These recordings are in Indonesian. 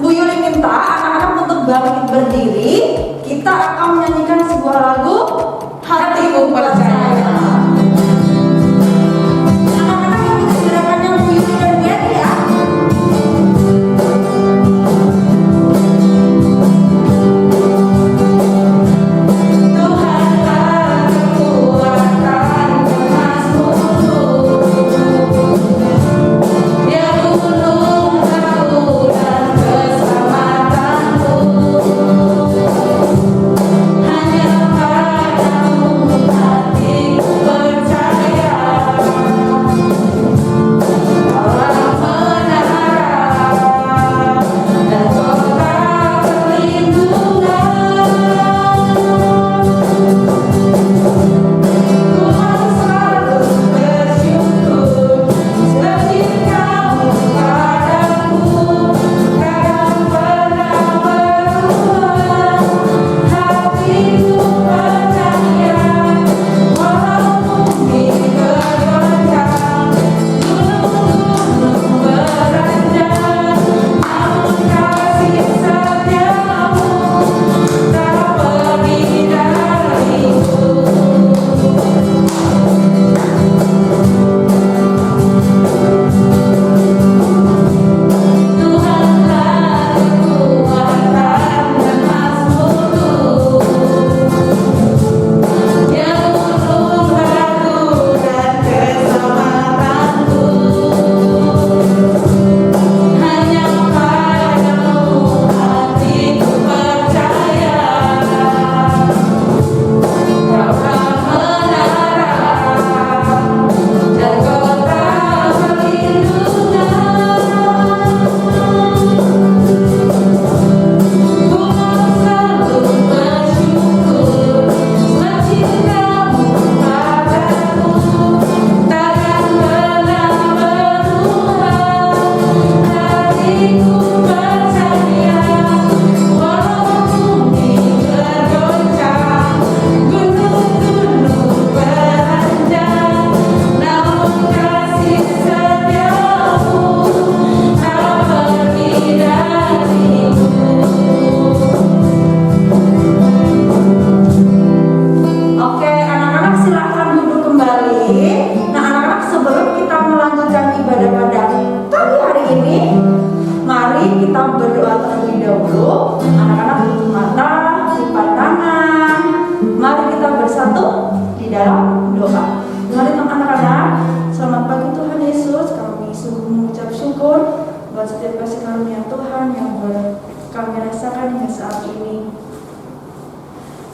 Bu Yuli minta anak-anak untuk bangkit berdiri. Kita akan menyanyikan sebuah lagu Hatiku Percaya. Anak-anak yang ikut gerakannya Bu Yuli dan Bu Yati ya.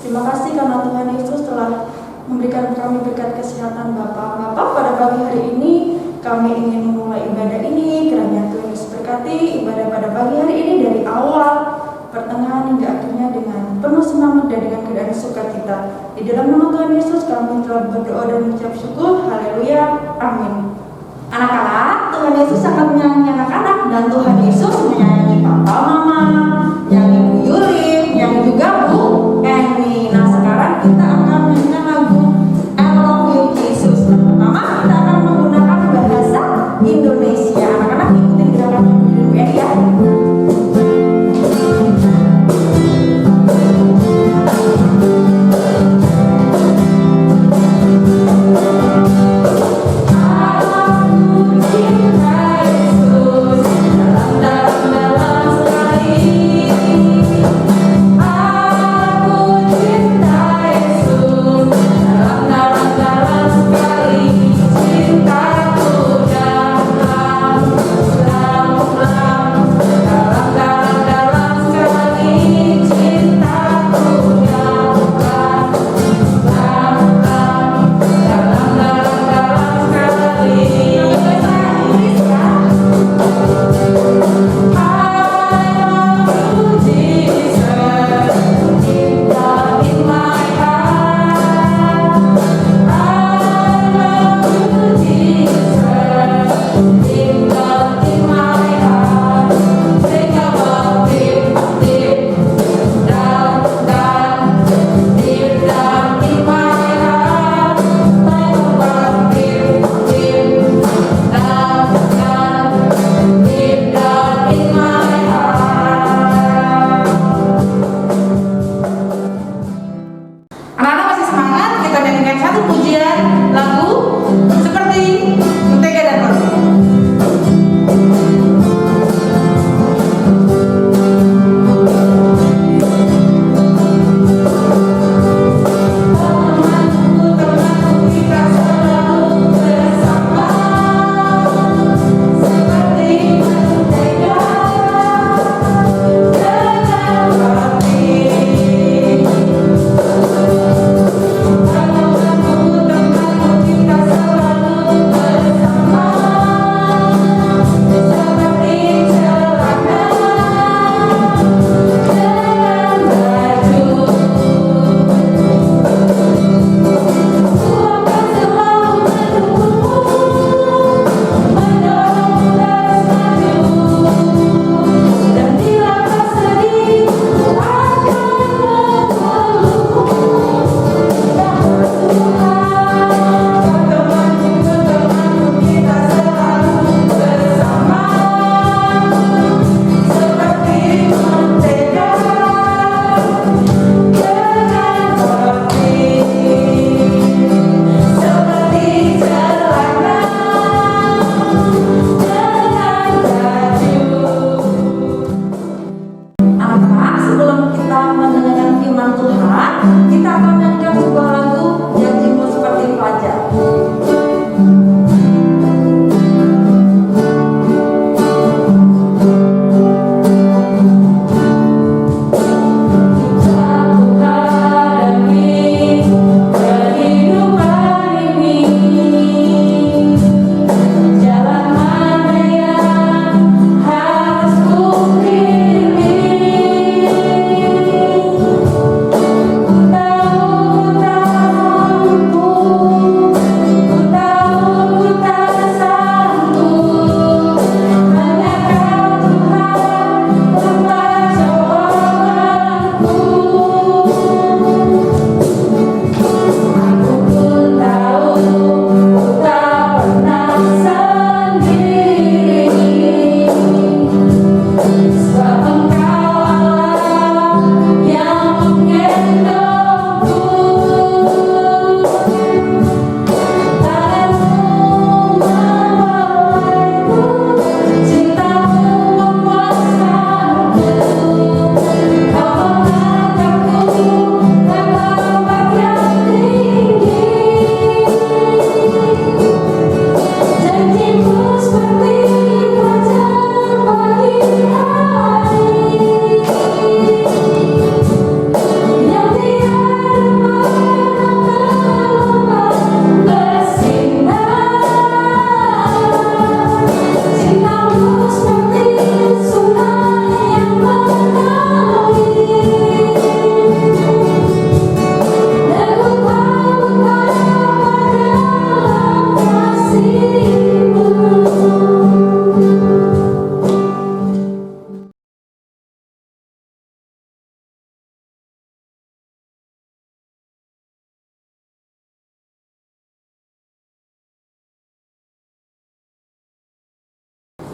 Terima kasih karena Tuhan Yesus telah memberikan kami berkat kesehatan Bapak. Pada pagi hari ini kami ingin memulai ibadah ini. Kiranya Tuhan Yesus berkati ibadah pada pagi hari ini dari awal, pertengahan hingga akhirnya dengan penuh semangat dan dengan keadaan sukacita. Di dalam nama Tuhan Yesus kami telah berdoa dan mengucap syukur. Haleluya. Amin. Anak-anak, Tuhan Yesus sangat menyayangi anak-anak dan Tuhan Yesus menyayangi papa, mama, menyayangi Bu Yuli, menyayangi juga Bu Eni. Nah sekarang kita akan menyanyikan lagu I Love You Jesus. Pertama kita akan menggunakan bahasa Indonesia. Anak-anak ikutin gerakan Bu Yuli dan Bu Eni ya. Cinta Yesus dalam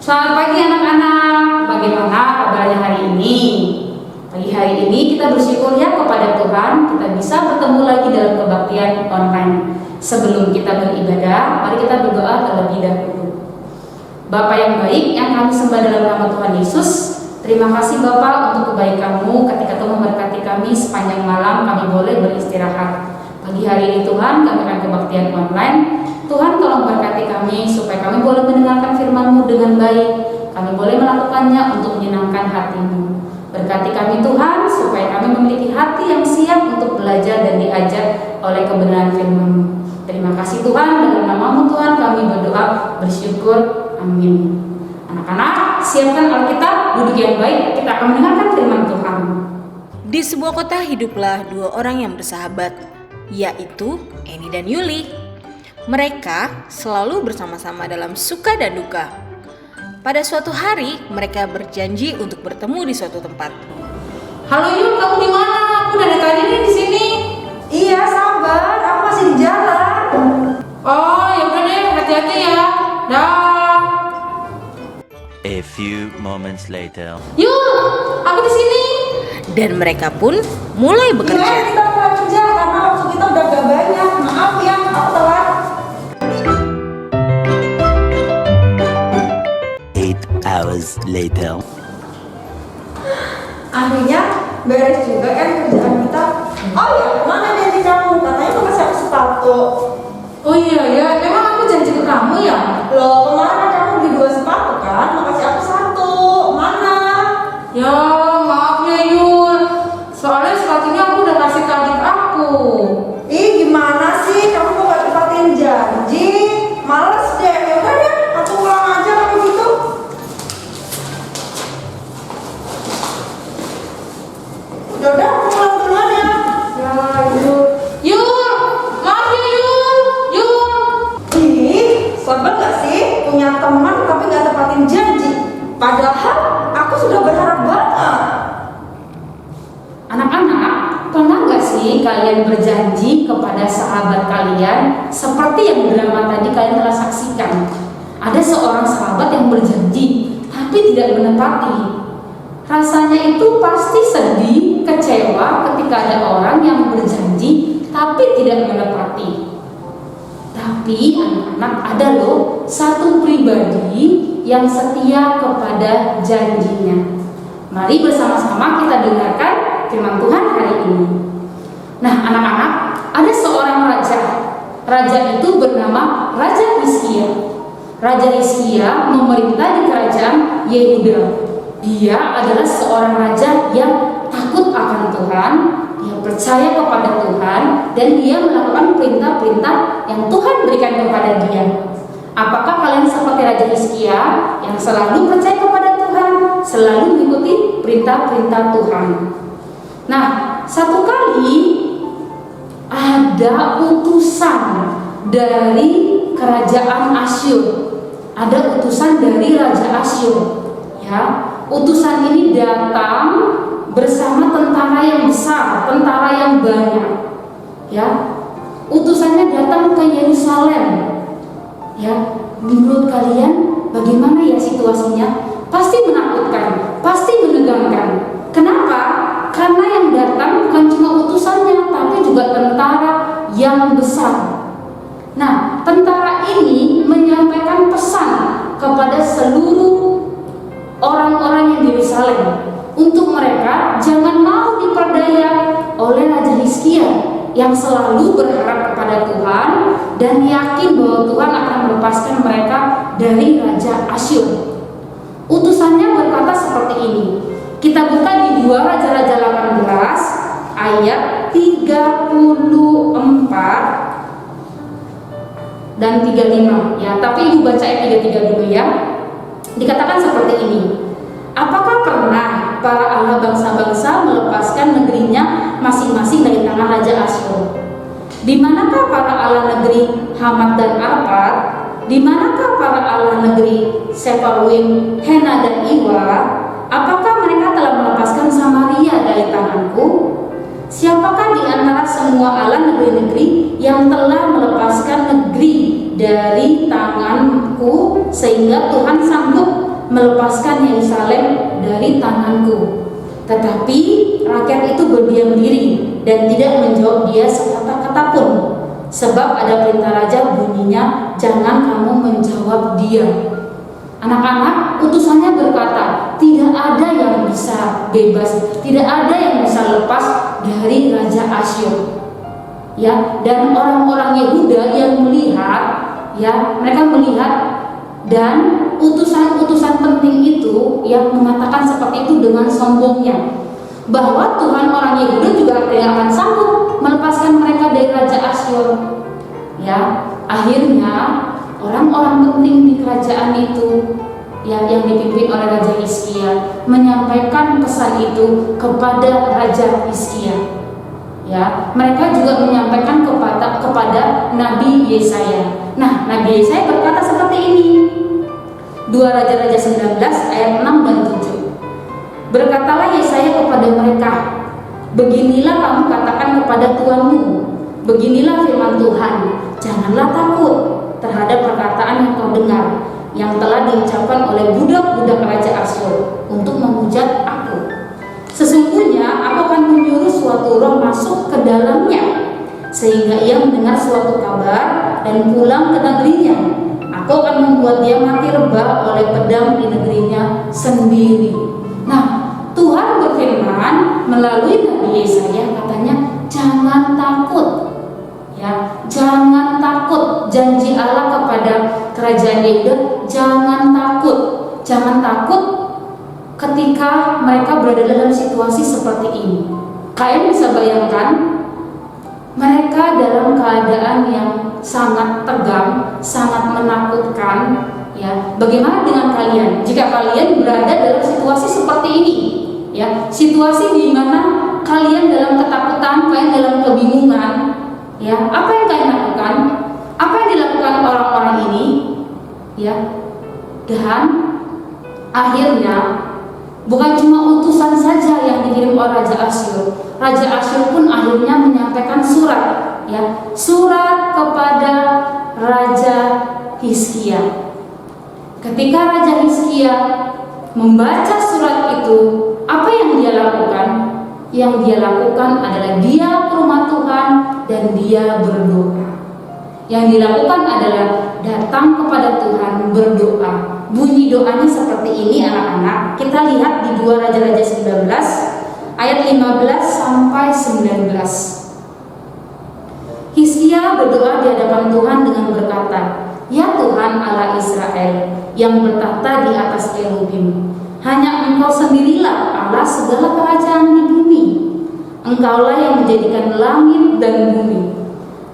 Selamat pagi anak-anak, bagaimana kabarnya hari ini? Pagi hari ini kita bersyukur ya kepada Tuhan, kita bisa bertemu lagi dalam kebaktian online. Sebelum kita beribadah, mari kita berdoa terlebih dahulu. Bapa yang baik yang kami sembah dalam nama Tuhan Yesus, terima kasih Bapa untuk kebaikan-Mu ketika Tuhan memberkati kami sepanjang malam kami boleh beristirahat. Pagi hari ini Tuhan kami akan kebaktian online. Tuhan tolong berkati kami supaya kami boleh mendengarkan firman-Mu dengan baik. Kami boleh melakukannya untuk menyenangkan hati-Mu. Berkati kami Tuhan supaya kami memiliki hati yang siap untuk belajar dan diajar oleh kebenaran firman-Mu. Terima kasih Tuhan, dalam nama-Mu Tuhan kami berdoa bersyukur. Amin. Anak-anak, siapkan Alkitab, duduk yang baik, kita akan mendengarkan firman Tuhan. Di sebuah kota hiduplah dua orang yang bersahabat, yaitu Eni dan Yuli. Mereka selalu bersama-sama dalam suka dan duka. Pada suatu hari, mereka berjanji untuk bertemu di suatu tempat. Halo Yul, kamu di mana? Aku dari tadi nih di sini. Iya, sabar, aku masih di jalan. Oh, ya udah deh, hati-hati ya. Dah. A few moments later. Yul, aku di sini. Dan mereka pun mulai Iya, bekerja. kita mulai kerja karena waktu kita udah gak banyak. Maaf ya, aku telat. 8 hours later. Akhirnya beres juga kan kerjaan kita. Oh ya, mana janji kamu? Katanya mau kasih aku sepatu. Oh iya ya, emang aku janji ke kamu ya? Loh, kemarin kamu beli 2 sepatu kan? Mau kasih aku 1. Mana? Ya, maaf ya Yul. Soalnya sepatunya aku udah kasih ke adik aku. Ih, gimana sih? Kamu mau gak tepatin janji? Males deh. Ya udah deh, aku pulang aja kalau gitu. Udah, aku pulang duluan ya. Ya, Yul. Yul, maaf ya Yul. Yul. Ih, sebel gak sih punya teman tapi gak tepatin janji? Padahal aku sudah berharap banget. Anak-anak, pernah nggak sih kalian berjanji kepada sahabat kalian seperti yang drama tadi kalian telah saksikan? Ada seorang sahabat yang berjanji tapi tidak menepati. Rasanya itu pasti sedih, kecewa ketika ada orang yang berjanji tapi tidak menepati. Tapi anak-anak, ada loh satu pribadi yang setia kepada janjinya. Mari bersama-sama kita dengarkan firman Tuhan hari ini. Nah anak-anak, ada seorang raja. Raja itu bernama Raja Hizkia. Raja Hizkia memerintah di kerajaan Yehuda. Dia adalah seorang raja yang takut akan Tuhan, dia percaya kepada Tuhan, dan dia melakukan perintah-perintah yang Tuhan berikan kepada dia. Apakah kalian seperti Raja Hizkia yang selalu percaya kepada Tuhan, selalu mengikuti perintah-perintah Tuhan? Nah, satu kali ada utusan dari kerajaan Asyur. Ada utusan dari Raja Asyur. Ya, utusan ini datang bersama tentara yang besar, tentara yang banyak. Ya, utusannya datang ke Yerusalem. Ya, menurut kalian bagaimana ya situasinya? Pasti menakutkan, pasti menegangkan. Kenapa? Karena yang datang bukan cuma utusannya, tapi juga tentara yang besar. Nah, tentara ini menyampaikan pesan kepada seluruh orang-orang yang di Yerusalem untuk mereka jangan mau diperdaya oleh Raja Hizkia yang selalu berharap kepada Tuhan dan yakin bahwa Tuhan akan melepaskan mereka dari Raja Asyur. Utusannya berkata seperti ini. Kita buka di 2 Raja-Raja 18 ayat 34 dan 35 ya. Tapi Ibu baca ayat 33 dulu ya. Dikatakan seperti ini. Apakah pernah para Allah bangsa-bangsa melepaskan negerinya masing-masing dari tangan Raja Asyur? Di manakah para Allah negeri Hamat dan Arpad? Di manakah para Allah negeri Sepharwaim, Hena dan Iwa? Apakah mereka telah melepaskan Samaria dari tanganku? Siapakah di antara semua Allah negeri-negeri yang telah melepaskan negeri dari tanganku sehingga Tuhan sanggup melepaskan Yerusalem dari tanganku. Tetapi rakyat itu berdiam diri dan tidak menjawab dia sekata-kata pun. Sebab ada perintah raja, bunyinya, jangan kamu menjawab dia. Anak-anak, utusannya berkata, tidak ada yang bisa bebas, tidak ada yang bisa lepas dari Raja Asyur. Ya, dan orang-orang Yehuda yang melihat, ya, mereka melihat, dan utusan-utusan penting itu yang mengatakan seperti itu dengan sombongnya, bahwa Tuhan orang Yehuda juga tidak akan sanggup melepaskan mereka dari Raja Asyur. Ya, akhirnya orang-orang penting di kerajaan itu yang dipimpin oleh Raja Hizkia menyampaikan pesan itu kepada Raja Hizkia. Ya, mereka juga menyampaikan kepada Nabi Yesaya. Nah, Nabi Yesaya berkata seperti ini. 2 Raja-Raja 19 ayat 6 dan 7. Berkatalah Yesaya kepada mereka, beginilah kamu katakan kepada Tuhanmu, beginilah firman Tuhan, janganlah takut terhadap perkataan yang kau dengar, yang telah diucapkan oleh budak-budak Raja Asyur untuk menghujat aku. Sesungguhnya aku akan menyuruh suatu roh masuk ke dalamnya, sehingga ia mendengar suatu kabar dan pulang ke negerinya. Aku akan membuat dia mati rebah oleh pedang di negerinya sendiri. Nah, Tuhan berfirman melalui Nabi Yesaya, katanya jangan takut. Ya, jangan takut. Janji Allah kepada kerajaan Yehuda, jangan takut. Jangan takut ketika mereka berada dalam situasi seperti ini. Kalian bisa bayangkan mereka dalam keadaan yang sangat tegang, sangat menakutkan. Ya, bagaimana dengan kalian? Jika kalian berada dalam situasi seperti ini, ya, situasi di mana kalian dalam ketakutan, kalian dalam kebingungan, ya, apa yang kalian lakukan? Apa yang dilakukan orang-orang ini? Ya, dan akhirnya bukan cuma utusan saja yang dikirim oleh Raja Asyur. Raja Asyur pun akhirnya menyampaikan surat, ya, surat kepada Raja Hizkia. Ketika Raja Hizkia membaca surat itu, apa yang dia lakukan? Yang dia lakukan adalah dia ke rumah Tuhan dan dia berdoa. Yang dilakukan adalah datang kepada Tuhan berdoa. Bunyi doanya seperti ini, anak-anak. Kita lihat di 2 Raja-Raja 19 ayat 15 sampai 19. Hizkia berdoa di hadapan Tuhan dengan berkata, ya Tuhan Allah Israel yang bertahta di atas kerubim, hanya Engkau sendirilah Allah segala kerajaan di bumi. Engkaulah yang menjadikan langit dan bumi.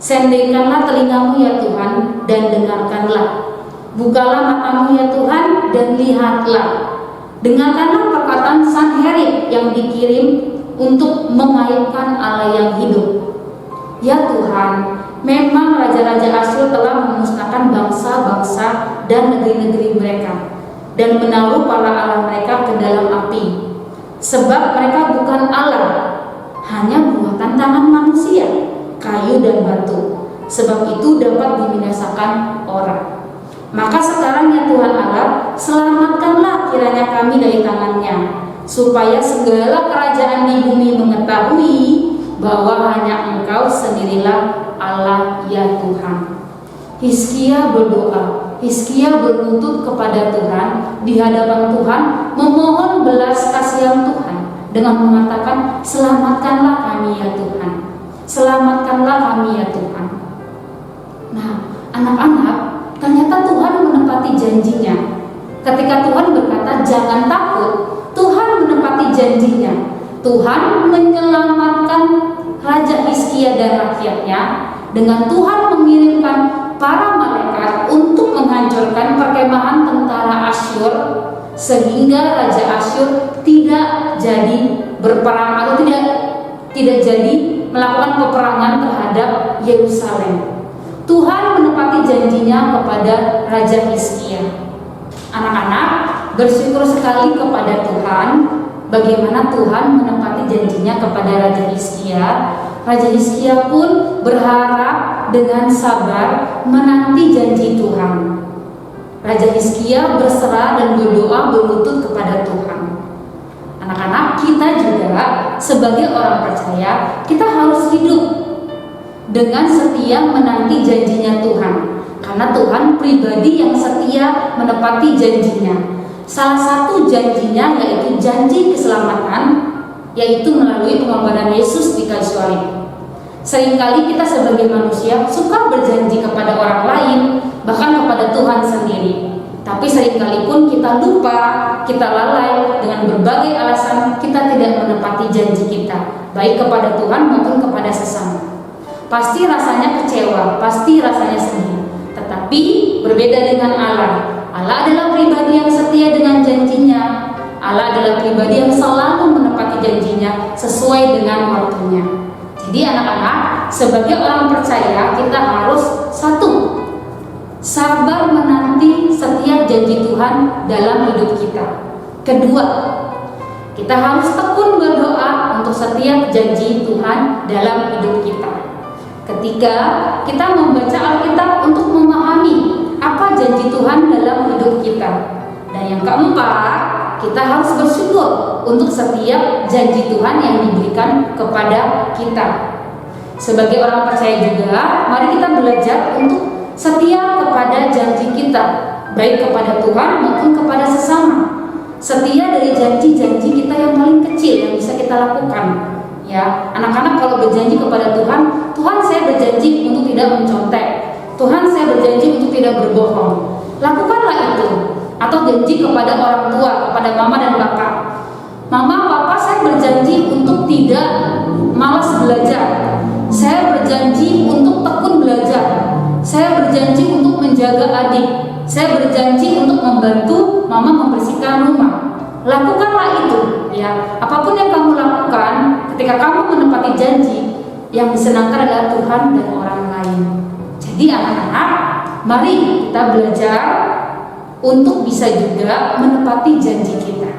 Sendirikanlah telingamu ya Tuhan dan dengarkanlah. Bukalah matamu ya Tuhan dan lihatlah. Dengarkanlah perkataan Sanherib yang dikirim untuk mengaibkan Allah yang hidup. Ya Tuhan, memang raja-raja Asyur telah memusnahkan bangsa-bangsa dan negeri-negeri mereka dan menaruh para Allah mereka ke dalam api. Sebab mereka bukan Allah, hanya buatan tangan manusia, kayu dan batu. Sebab itu dapat dibinasakan orang. Maka sekarang ya Tuhan Allah, selamatkanlah kiranya kami dari tangannya, supaya segala kerajaan di bumi mengetahui bahwa hanya Engkau sendirilah Allah ya Tuhan. Hizkia berdoa, Hizkia berlutut kepada Tuhan di hadapan Tuhan, memohon belas kasihan Tuhan dengan mengatakan, selamatkanlah kami ya Tuhan, selamatkanlah kami ya Tuhan. Nah, anak-anak, ternyata Tuhan menepati janjinya. Ketika Tuhan berkata jangan takut, Tuhan menepati janjinya. Tuhan menyelamatkan Raja Hizkia dan rakyatnya dengan Tuhan mengirimkan para malaikat untuk menghancurkan perkemahan tentara Asyur, sehingga Raja Asyur tidak jadi berperang atau tidak jadi melakukan peperangan terhadap Yerusalem. Tuhan menepati janjinya kepada Raja Hizkia. Anak-anak, bersyukur sekali kepada Tuhan bagaimana Tuhan menepati janjinya kepada Raja Hizkia. Raja Hizkia pun berharap dengan sabar menanti janji Tuhan. Raja Hizkia berserah dan berdoa berlutut kepada Tuhan. Anak-anak, kita juga sebagai orang percaya, kita harus hidup dengan setia menanti janjinya Tuhan. Karena Tuhan pribadi yang setia menepati janjinya. Salah satu janjinya yaitu janji keselamatan, yaitu melalui pengorbanan Yesus di kayu salib. Seringkali kita sebagai manusia suka berjanji kepada orang lain, bahkan kepada Tuhan sendiri. Tapi seringkali pun kita lupa, kita lalai dengan berbagai alasan kita tidak menepati janji kita, baik kepada Tuhan maupun kepada sesama. Pasti rasanya kecewa, pasti rasanya sedih. Tetapi berbeda dengan Allah. Allah adalah pribadi yang setia dengan janjinya. Allah adalah pribadi yang selalu menepati janjinya sesuai dengan waktunya. Jadi anak-anak, sebagai orang percaya kita harus satu, sabar menanti setiap janji Tuhan dalam hidup kita. Kedua, kita harus tekun berdoa untuk setiap janji Tuhan dalam hidup kita. Ketiga, kita membaca Alkitab untuk memahami apa janji Tuhan dalam hidup kita. Dan yang keempat, kita harus bersyukur untuk setiap janji Tuhan yang diberikan kepada kita. Sebagai orang percaya juga, mari kita belajar untuk setia kepada janji kita, baik kepada Tuhan maupun kepada sesama. Setia dari janji-janji kita yang paling kecil yang bisa kita lakukan. Ya, anak-anak kalau berjanji kepada Tuhan, Tuhan saya berjanji untuk tidak mencontek, Tuhan saya berjanji untuk tidak berbohong. Lakukanlah itu. Atau janji kepada orang tua, kepada mama dan bapak. Mama, papa, saya berjanji untuk tidak malas belajar. Saya berjanji untuk tekun belajar. Saya berjanji untuk menjaga adik. Saya berjanji untuk membantu mama membersihkan rumah. Lakukanlah itu, ya. Apapun yang kamu lakukan, ketika kamu menepati janji, yang disenangkan adalah Tuhan dan orang lain. Jadi anak-anak, mari kita belajar untuk bisa juga menepati janji kita.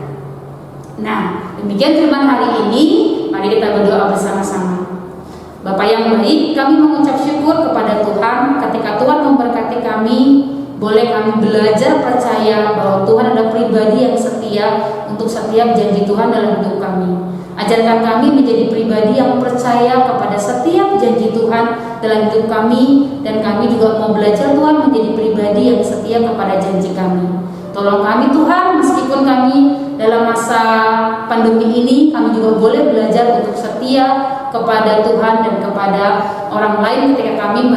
Nah, demikian firman hari ini. Mari kita berdoa bersama-sama. Bapa yang baik, kami mengucap syukur kepada Tuhan ketika Tuhan memberkati kami. Boleh kami belajar percaya bahwa Tuhan adalah pribadi yang setia untuk setiap janji Tuhan dalam hidup kami. Ajarkan kami menjadi pribadi yang percaya kepada setiap janji Tuhan dalam hidup kami, dan kami juga mau belajar Tuhan menjadi pribadi yang setia kepada janji kami. Tolong kami Tuhan, meskipun kami dalam masa pandemi ini, kami juga boleh belajar untuk setia kepada Tuhan dan kepada orang lain ketika kami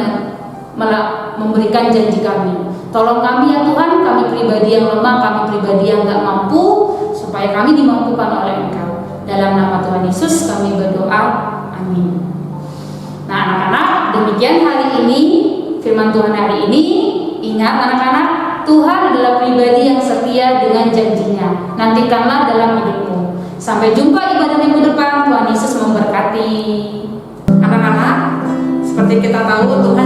memberikan janji kami. Tolong kami ya Tuhan, kami pribadi yang lemah, kami pribadi yang gak mampu, supaya kami dimampukan oleh Engkau. Dalam nama Tuhan Yesus kami berdoa, amin. Nah anak-anak, demikian hari ini firman Tuhan hari ini. Ingat anak-anak, Tuhan adalah pribadi yang setia dengan janjinya. Nantikanlah dalam hidupmu. Sampai jumpa ibadah minggu depan. Tuhan Yesus memberkati. Anak-anak, seperti kita tahu Tuhan